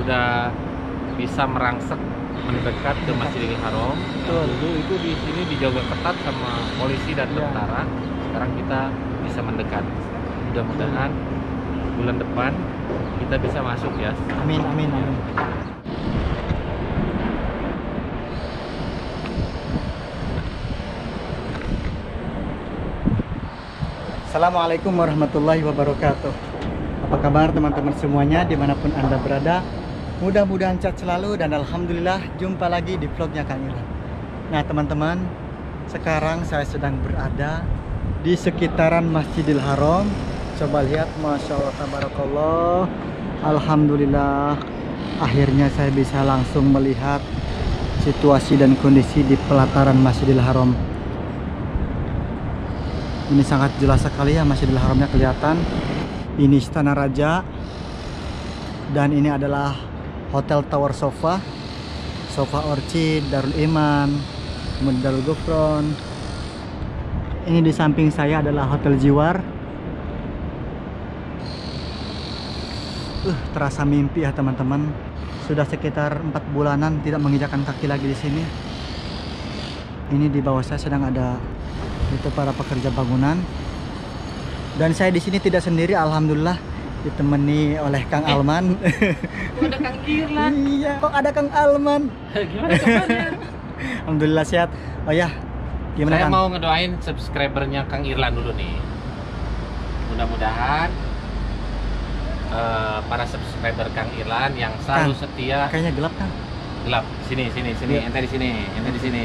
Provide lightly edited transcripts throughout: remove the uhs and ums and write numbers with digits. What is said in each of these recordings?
udah bisa merangsek mendekat ke Masjidil Haram. Betul. Dulu itu di sini dijaga ketat sama polisi dan Iya. tentara. Sekarang kita bisa mendekat. Mudah-mudahan bulan depan kita bisa masuk ya. Amin, amin, amin. Assalamualaikum warahmatullahi wabarakatuh. Apa kabar teman-teman semuanya dimanapun Anda berada? Mudah-mudahan sehat selalu dan alhamdulillah jumpa lagi di vlognya Kang Irlan. Nah teman-teman, sekarang saya sedang berada di sekitaran Masjidil Haram. Coba lihat, Masya Allah, tabarakallah. Alhamdulillah, akhirnya saya bisa langsung melihat situasi dan kondisi di pelataran Masjidil Haram. Ini sangat jelas sekali ya, Masjidil Haramnya kelihatan. Ini Istana Raja. Dan ini adalah Hotel Tower Sofa, Sofa Orchid, Darul Iman, kemudian Darul Gufron. Ini di samping saya adalah Hotel Jiwar. Terasa mimpi ya teman-teman. Sudah sekitar 4 bulanan tidak menginjakkan kaki lagi di sini. Ini di bawah saya sedang ada itu para pekerja bangunan. Dan saya di sini tidak sendiri, alhamdulillah ditemani oleh Kang Alman. Kok ada Kang Irlan? Iya, kok ada Kang Alman? Gimana kabarnya? Alhamdulillah sehat. Oh ya, gimana Saya Kang? mau ngedoain subscribernya Kang Irlan dulu nih. Mudah-mudahan para subscriber Kang Irlan yang selalu Kang, setia. Kayaknya gelap Kang. Gelap. Sini. Iya. Ente di sini.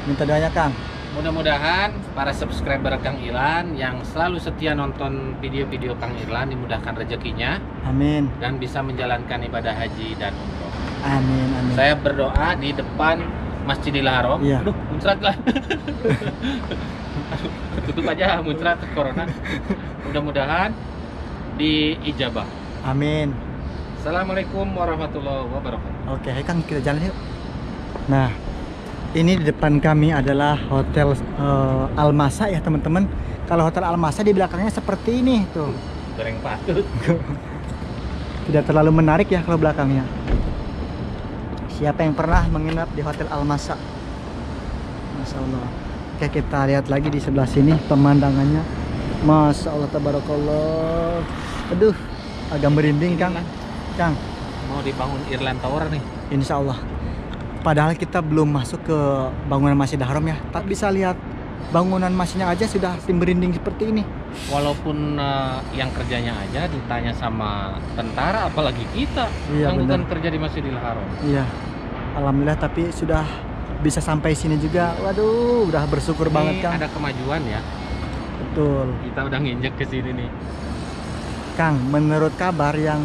Minta doanya Kang. Mudah-mudahan para subscriber Kang Irlan yang selalu setia nonton video-video Kang Irlan dimudahkan rezekinya Amin. dan bisa menjalankan ibadah haji dan umroh. Amin, amin. Saya berdoa di depan Masjidil Haram. Iya. Aduh, muncrat lah. Tutup aja, muncrat corona. Mudah-mudahan diijabah. Amin. Assalamualaikum warahmatullahi wabarakatuh. Oke, Kang, kita jalan yuk. Nah, ini di depan kami adalah Hotel Almasa ya teman-teman. Kalau Hotel Almasa di belakangnya seperti ini tuh. Goreng patut. Tidak terlalu menarik ya kalau belakangnya. Siapa yang pernah menginap di Hotel Almasa? Masya Allah. Oke, kita lihat lagi di sebelah sini pemandangannya. Masya Allah, tabarakallah. Aduh, agak merinding Kang. Kang, Mau dibangun Irlan Tower nih. insya Allah. Padahal kita belum masuk ke bangunan Masjidil Haram ya, tapi bisa lihat bangunan masjidnya aja sudah merinding seperti ini. Walaupun yang kerjanya aja ditanya sama tentara, apalagi kita Iya, yang benar. bukan kerja di Masjidil Haram. Iya, alhamdulillah, tapi sudah bisa sampai sini juga. Waduh, udah bersyukur Ini banget Kang. ada kemajuan ya. Betul, Kita udah nginjek ke sini nih. Kang. Menurut kabar yang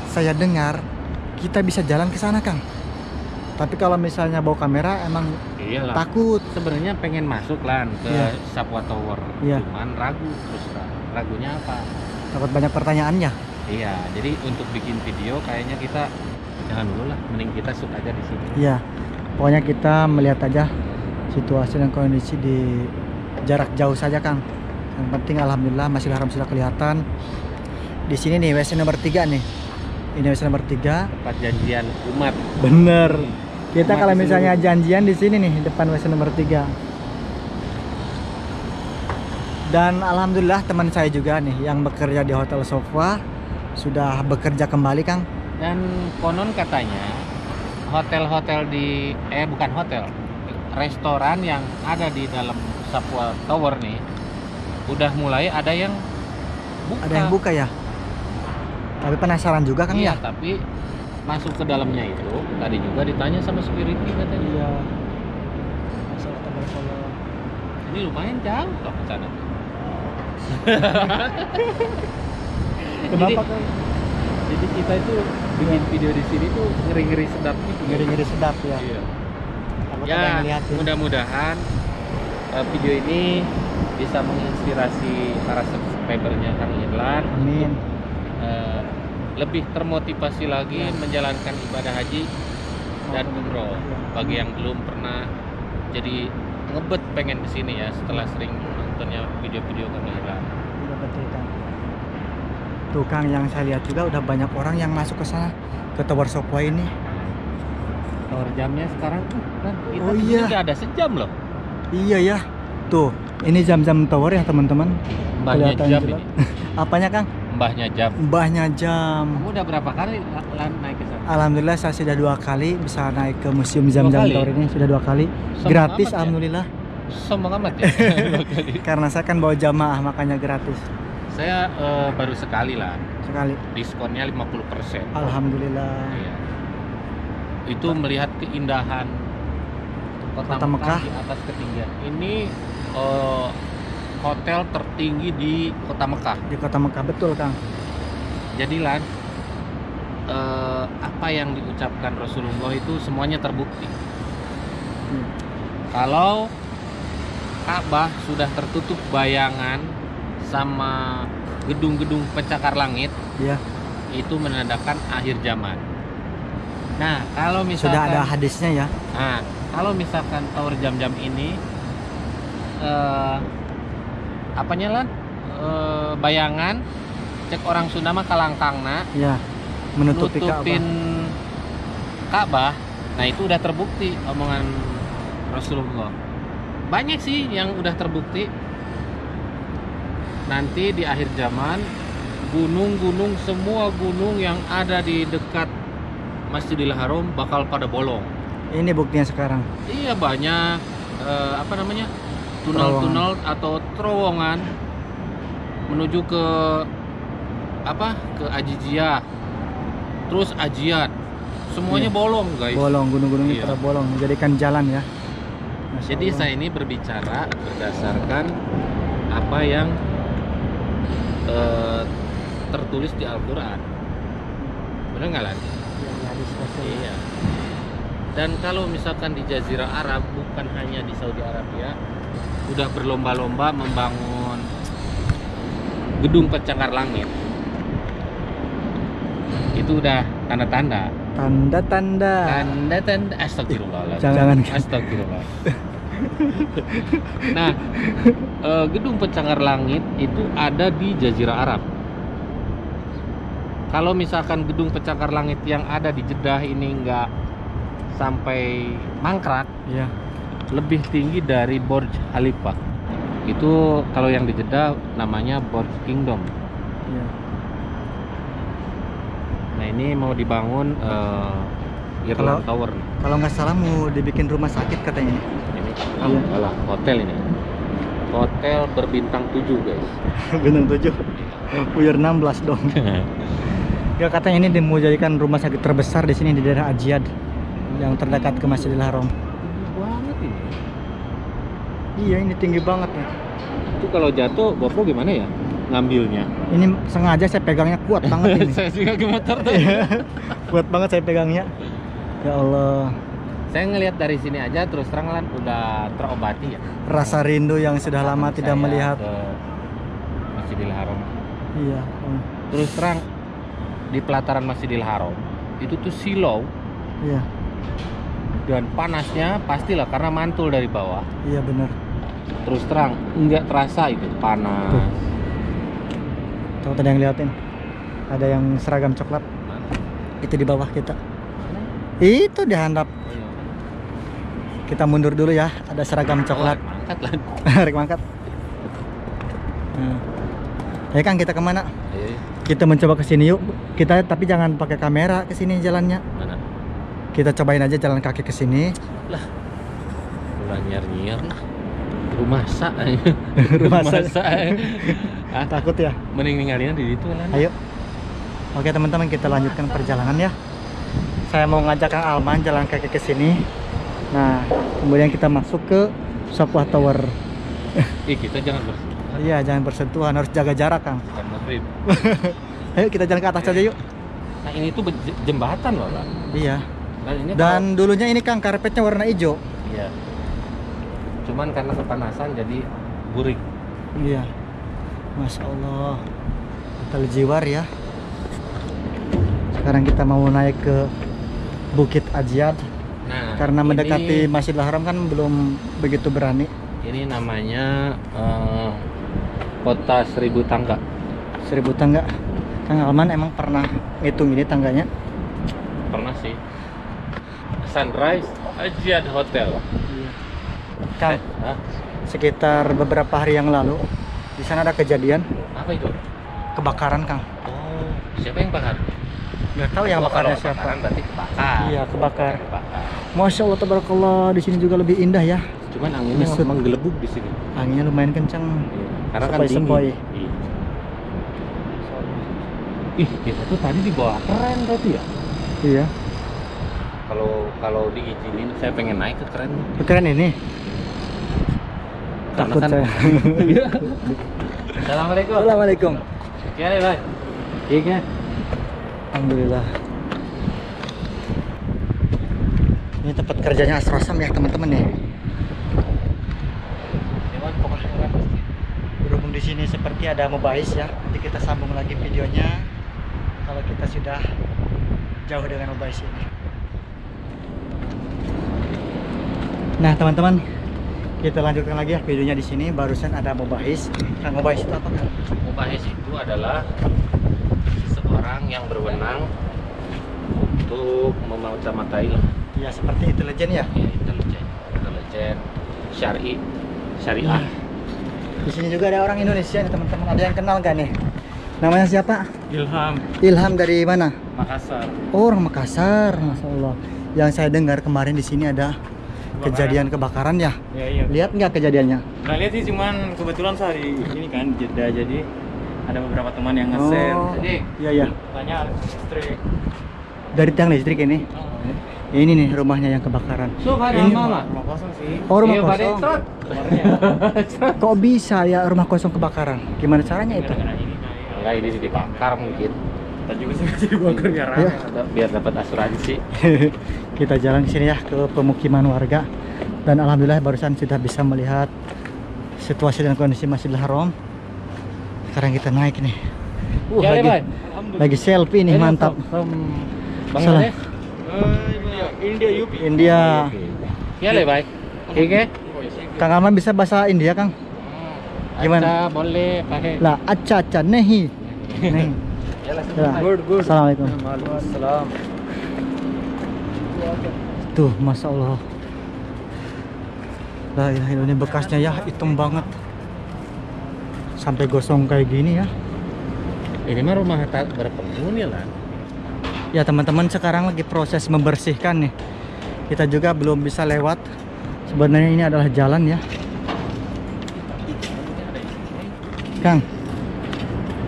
saya dengar, kita bisa jalan ke sana Kang. Tapi kalau misalnya bawa kamera emang Iyalah. takut. Sebenarnya pengen masuk lan ke Iya. Sapwa Tower. Iya. Cuman ragu terus terang. Ragunya apa? Takut banyak pertanyaannya. Iya, jadi untuk bikin video kayaknya kita jangan dulu lah, mending kita shoot aja di sini. Iya, pokoknya kita melihat aja situasi dan kondisi di jarak jauh saja Kang. Yang penting alhamdulillah Masjidil Haram sudah kelihatan. Di sini nih WC nomor 3 nih. Ini WC nomor 3. Tempat janjian umat. Bener. Kita Umat kalau di misalnya seluruh- janjian di sini nih depan WC nomor 3. Dan alhamdulillah teman saya juga nih yang bekerja di Hotel Sofa sudah bekerja kembali Kang. Dan konon katanya hotel-hotel di bukan hotel, restoran yang ada di dalam Sapwa Tower nih udah mulai ada yang buka. Ada yang buka ya. Tapi penasaran juga Kang Iya, ya. tapi masuk ke dalamnya itu tadi juga ditanya sama security katanya. Iya. Ini lumayan jauh loh ke sana. Kenapa Kang? Jadi kita itu bikin video di sini tuh ngeri-ngeri sedap gitu. Ngeri-ngeri sedap ya. Iya. Takut ada Ya, yang ngeliatin. mudah-mudahan video ini bisa menginspirasi para subscribernya Kang Irlan Amin. lebih termotivasi lagi menjalankan ibadah haji dan umroh. Bagi yang belum pernah jadi ngebet pengen kesini ya setelah sering nontonnya video-video Kang Irlan. Iya betul Kang. Tuh Kang, yang saya lihat juga udah banyak orang yang masuk ke sana, ke Tower Sopwa ini. Tower jamnya sekarang tuh kan kita Oh di sini iya. udah ada sejam loh. Iya ya. Tuh, ini jam-jam tower ya teman-teman. Mbahnya Kelihatan jam jelas. ini. Apanya Kang? Mbahnya jam. Mbahnya jam. Kamu udah berapa kali naik ke sana? Alhamdulillah saya sudah 2 kali bisa naik ke museum jam-jam kali? tower ini, sudah 2 kali. Sombong Gratis amat ya? alhamdulillah. Sombong amat ya. Karena saya kan bawa jamaah makanya gratis. Saya baru sekali lah. Sekali. Diskonnya 50%. Alhamdulillah. Iya. Itu melihat keindahan Kota Kota Mekah. di atas ketinggian. Ini hotel tertinggi di Kota Mekah. Di Kota Mekah betul Kang. Jadi Lan, apa yang diucapkan Rasulullah itu semuanya terbukti. Kalau Ka'bah sudah tertutup bayangan sama gedung-gedung pencakar langit, Ya, itu menandakan akhir zaman. Nah, kalau misalkan sudah ada hadisnya ya. Nah, kalau misalkan tower jam-jam ini apanya Lan? Bayangan cek orang Sunda mah kalangkangna Ya, menutupi nutupin Ka'bah. Ka'bah. Nah, itu udah terbukti omongan Rasulullah. Banyak sih yang udah terbukti. Nanti di akhir zaman gunung-gunung, semua gunung yang ada di dekat Masjidil Haram bakal pada bolong. Ini buktinya sekarang. Iya, banyak apa namanya, tunnel-tunnel atau terowongan menuju ke apa, ke Ajijiyah, terus Ajiat, semuanya Iya. bolong guys. Bolong, gunung-gunung ini Iya. pada bolong, menjadikan jalan ya. Masya Jadi Allah. saya ini berbicara berdasarkan apa yang tertulis di Al-Quran. Benar nggak Lan? Iya, iya, hadis Rasul. Iya. Dan kalau misalkan di Jazirah Arab, bukan hanya di Saudi Arabia, udah berlomba-lomba membangun gedung pencakar langit. Itu udah tanda-tanda. Tanda-tanda. Tanda-tanda. Astagfirullahaladzim. Jangan. Astagfirullah. Nah, gedung pencakar langit itu ada di Jazirah Arab. Kalau misalkan gedung pencakar langit yang ada di Jeddah ini nggak sampai mangkrak, Iya. lebih tinggi dari Burj Khalifa. Itu kalau yang di Jeddah namanya Burj Kingdom. Iya. Nah, ini mau dibangun Irland Tower. Kalau nggak salah mau dibikin rumah sakit katanya. Ini Iya. alah, hotel ini. Hotel berbintang 7 guys. Bintang 7. Puyer 16 dong. Ya katanya ini mau jadikan rumah sakit terbesar di sini di daerah Ajiad yang terdekat ke Masjidil Haram. Tinggi banget ini. Iya, ini tinggi banget ya. Itu kalau jatuh GoPro gimana ya ngambilnya? Ini sengaja saya pegangnya kuat banget ini. Saya juga gemeter tuh. Iya. Kuat banget saya pegangnya. Ya Allah, Saya ngelihat dari sini aja terus terang Lan udah terobati ya. rasa rindu yang sudah lama tidak Saya melihat. ke Masjidil Haram. Iya. Terus terang di pelataran Masjidil Haram itu tuh silau Iya. dan panasnya pastilah karena mantul dari bawah. Iya benar. Terus terang nggak terasa itu panas. Tuh tadi yang liatin. Ada yang seragam coklat. Mana? Itu di bawah kita. Itu di handap. Oh, iya. Kita mundur dulu ya. Ada seragam coklat. Oh, angkat Lan. Rek mangkat. Nah. Ya Kang, kita kemana? Ayo, Kita mencoba ke sini yuk. Kita tapi jangan pakai kamera ke sini jalannya. mana? Kita cobain aja jalan kaki ke sini. Ulah nyer-nyer nah. Rumah sak. Rumah sak. Ah, Takut ya? mending ninggalin di situ Lan. Ayo. Oke teman-teman, kita lanjutkan perjalanan ya. Saya mau ngajak Kang Alman jalan kaki ke sini. Nah, kemudian kita masuk ke Sopwa Tower. Kita jangan bersentuhan. Iya, jangan bersentuhan, harus jaga jarak Kang. Bukan maghrib. Ayo kita jalan ke atas saja yuk. Nah, ini tuh jembatan loh Lan. Iya. Dan ini Dan dulunya ini Kang karpetnya warna hijau. iya. Cuman karena kepanasan jadi burik. Iya. Masya Allah. Hotel Jiwar ya. Sekarang kita mau naik ke Bukit Ajiad. Nah, Karena ini- mendekati Masjidil Haram kan belum begitu berani. Ini namanya Kota Seribu Tangga. 1000 tangga. Kang Alman emang pernah ngitung ini tangganya? Pernah sih. Sunrise Ajiat Hotel. Iya. Kang, Hah? sekitar beberapa hari yang lalu di sana ada kejadian Apa itu? kebakaran, Kang. Oh, siapa yang bakar? Nggak tahu yang Oh, kalau bakarnya siapa. kebakaran berarti kebakar. Iya, kebakar. Kebakar. Masya Allah, tabarakallah, di sini juga lebih indah ya. Cuman anginnya Mesut. menggelebuk di sini. Anginnya lumayan kencang. Karena kan Sepoi-sepoi. dingin. Iya. Ih, kita tuh tadi di bawah keren berarti ya. Iya. Kalau diizinin saya pengen naik ke keren. Keren ini. Karena Takut kan- saya. Assalamualaikum. Assalamualaikum. Gimana, Bang? Iya kan? Alhamdulillah. Ini tempat kerjanya Asrosam ya teman-teman ya. Berhubung di sini seperti ada mubahis ya. Nanti kita sambung lagi videonya kalau kita sudah jauh dengan mubahis ini. Nah teman-teman, kita lanjutkan lagi ya videonya di sini. Barusan ada mubahis. Kang, mubahis itu apa, Kang? Mubahis itu adalah seseorang yang berwenang untuk memata-matai lah. Ya seperti intelijen ya. Ya, intelijen, syariah. Di sini juga ada orang Indonesia nih teman-teman. Ada yang kenal gak nih? Namanya siapa? Ilham, Ilham dari mana? Makassar. Oh, orang Makassar, Masya Allah. Yang saya dengar kemarin di sini ada kejadian kebakaran ya. Iya. Lihat nggak kejadiannya? Nggak lihat sih, cuman kebetulan sehari ini kan jeda, jadi ada beberapa teman yang nge-share. Oh, Jadi iya ya. tanya listrik. Dari tiang listrik ini. Ini nih rumahnya yang kebakaran. Ini Rumah kosong sih. Oh, rumah Iya, Pak kosong. Dentot. Kamarnya Kok bisa ya rumah kosong kebakaran? Gimana caranya itu? gara-gara ini kayak. Enggak, ini dibakar mungkin. Kita juga sih masih dibakar ya. Ayo. Biar dapat asuransi. Kita jalan ke sini ya ke pemukiman warga. Dan alhamdulillah barusan sudah bisa melihat situasi dan kondisi Masjidil Haram. Sekarang kita naik nih. Ya, Bang. Lagi selfie nih, mantap. Bangladesh. India UP. India. Ya, Le, Bang. Oke. Kang Aman bisa bahasa India, Kang? Gimana? Acha, boleh pakai. Lah, acha nehi. Nehi. Ya. Good. Assalamualaikum. Waalaikumsalam. Tuh, Masya Allah. Lah, ini bekasnya ya hitam banget. Sampai gosong kayak gini ya. Ini mah rumah berpenghuni lah. Ya teman-teman, sekarang lagi proses membersihkan nih. Kita juga belum bisa lewat. Sebenarnya ini adalah jalan ya. Kang,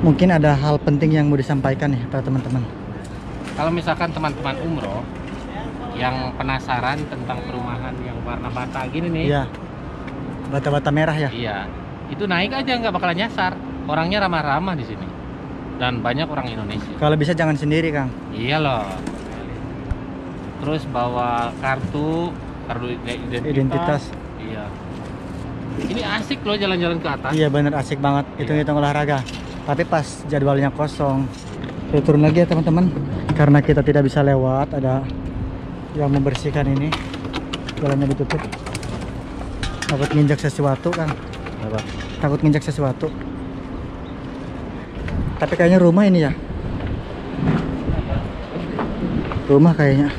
mungkin ada hal penting yang mau disampaikan nih pada teman-teman. Kalau misalkan teman-teman umroh yang penasaran tentang perumahan yang warna bata gini nih, Iya. Bata-bata merah ya. iya, itu naik aja nggak bakalan nyasar. Orangnya ramah-ramah di sini dan banyak orang Indonesia. Kalau bisa jangan sendiri, Kang. Iya loh. Terus bawa kartu identitas. Iya. Ini asik loh jalan-jalan ke atas. Iya bener, asik banget. Hitung-hitung olahraga. Tapi pas jadwalnya kosong. Kita turun lagi ya teman-teman. Karena kita tidak bisa lewat, ada yang membersihkan ini. Jalannya ditutup. Takut nginjak sesuatu, Kang. Apa? Takut nginjak sesuatu. Tapi kayaknya rumah ini ya. Rumah kayaknya.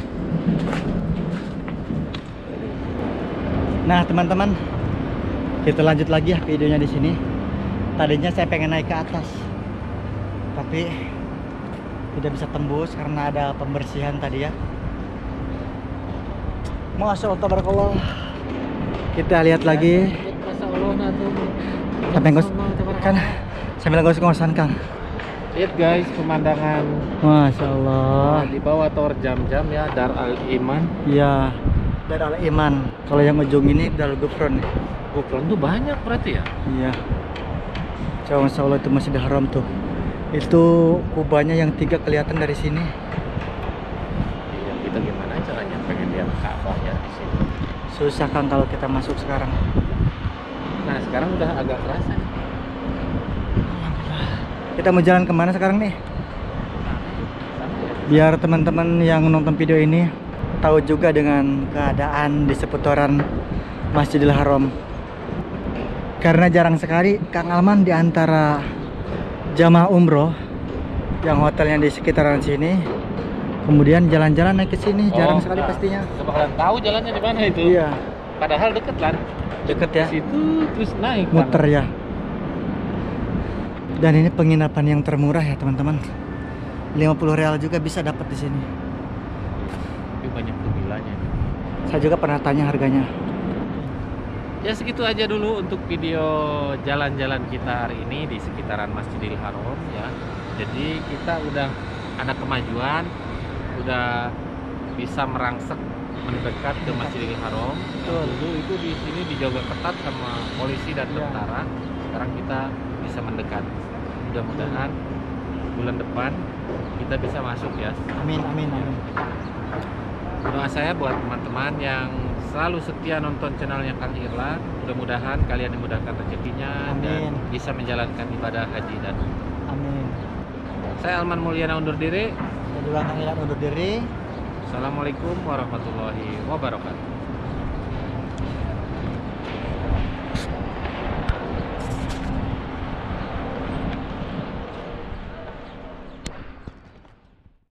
Nah, teman-teman, kita lanjut lagi ya videonya di sini. Tadinya saya pengen naik ke atas, tapi tidak bisa tembus karena ada pembersihan tadi ya. Masya Allah, tabarakallah. Kita lihat lagi. Tapi kan sambil ngos-ngosan, Kang. Lihat guys pemandangan. Masya Allah. Di bawah tower jam-jam ya, Dar Al Iman. Iya, Dar Al Iman. Kalau yang ujung ini Dar Gufron. Gufron tuh banyak berarti ya? Iya. Coba Masya Allah, itu Masjidil Haram tuh. Itu kubahnya yang 3 kelihatan dari sini. Iya, kita gimana caranya pengen lihat Ka'bah ya di sini. Susah, Kang, kalau kita masuk sekarang. Nah, sekarang udah agak kerasa nih. Kita mau jalan kemana sekarang nih? Biar teman-teman yang nonton video ini tahu juga dengan keadaan di seputaran Masjidil Haram. Karena jarang sekali Kang Alman di antara jamaah umroh yang hotelnya di sekitaran sini. Kemudian jalan-jalan naik ke sini, jarang sekali pastinya. Gak bakalan tahu jalannya di mana itu. Iya, Padahal deket kan. deket ya. Situ terus naik. Muter ya. Dan ini penginapan yang termurah ya teman-teman. 50 real juga bisa dapat di sini. Tapi banyak pemilanya. Saya juga pernah tanya harganya. Ya segitu aja dulu untuk video jalan-jalan kita hari ini di sekitaran Masjidil Haram ya. Jadi kita udah ada kemajuan, udah bisa merangsek mendekat ke Masjidil Haram. Betul. Dulu itu di sini dijaga ketat sama polisi dan Iya. tentara. Sekarang kita bisa mendekat. Mudah-mudahan bulan depan kita bisa masuk ya. Amin, amin, amin. Doa saya buat teman-teman yang selalu setia nonton channelnya Kang Irlan, mudah-mudahan kalian dimudahkan rezekinya dan Amin. bisa menjalankan ibadah haji dan umrah. Amin. Saya Alman Mulyana undur diri. Saya juga Kang Ilan undur diri. Assalamualaikum warahmatullahi wabarakatuh.